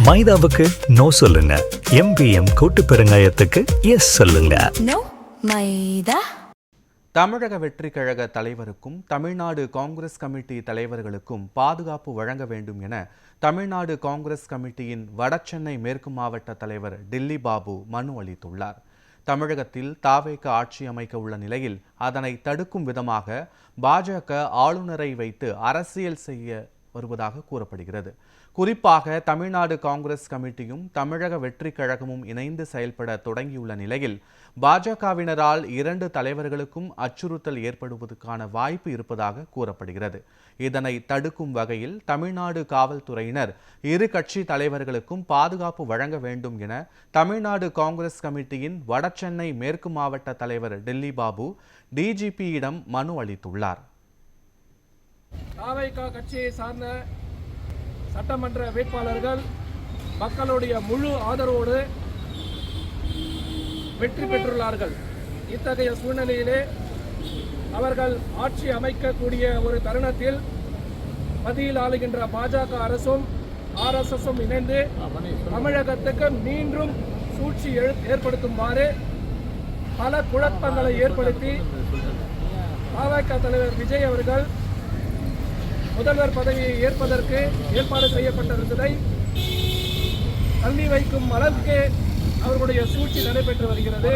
மைதாவுக்கு no சொல்லுங்க. MPM கூட்டு பெருங்காயத்துக்கு S சொல்லுங்க. நோ மைதா. தமிழக வெற்றிக் கழக தலைவருக்கும் தமிழ்நாடு காங்கிரஸ் கமிட்டி தலைவர்களுக்கும் பாதுகாப்பு வழங்க வேண்டும் என தமிழ்நாடு காங்கிரஸ் கமிட்டியின் வடசென்னை மேற்கு மாவட்ட தலைவர் டில்லி பாபு மனு அளித்துள்ளார். தமிழகத்தில் தாவேக ஆட்சி அமைக்க உள்ள நிலையில் அதனை தடுக்கும் விதமாக பாஜக ஆளுநரை வைத்து அரசியல் செய்ய வருவதாக கூறப்படுகிறது. குறிப்பாக தமிழ்நாடு காங்கிரஸ் கமிட்டியும் தமிழக வெற்றிக் கழகமும் இணைந்து செயல்பட தொடங்கியுள்ள நிலையில் பாஜகவினரால் இரண்டு தலைவர்களுக்கும் அச்சுறுத்தல் ஏற்படுவதற்கான வாய்ப்பு இருப்பதாக கூறப்படுகிறது. இதனை தடுக்கும் வகையில் தமிழ்நாடு காவல்துறையினர் இரு கட்சி தலைவர்களுக்கும் பாதுகாப்பு வழங்க வேண்டும் என தமிழ்நாடு காங்கிரஸ் கமிட்டியின் வடசென்னை மேற்கு மாவட்ட தலைவர் டில்லி பாபு டிஜிபியிடம் மனு அளித்துள்ளார். கட்சியை சார்ந்த சட்டமன்ற வேட்பாளர்கள் மக்களுடைய முழு ஆதரவோடு வெற்றி பெற்றுள்ளார்கள். இத்தகைய சூழ்நிலையிலே அவர்கள் ஆட்சி அமைக்கக்கூடிய ஒரு தருணத்தில் மத்தியில் ஆளுகின்ற பாஜக அரசும் RSSம் இணைந்து தமிழகத்துக்கு மீண்டும் சூழ்ச்சி ஏற்படுத்துமாறு பல குழப்பங்களை ஏற்படுத்தி பாஜக தலைவர் விஜய் அவர்கள் முதல்வர் பதவியை ஏற்பதற்கு ஏற்பாடு செய்யப்பட்டிருந்ததை தள்ளி வைக்கும் அளவுக்கு அவர்களுடைய சூழ்ச்சி நடைபெற்று வருகிறது.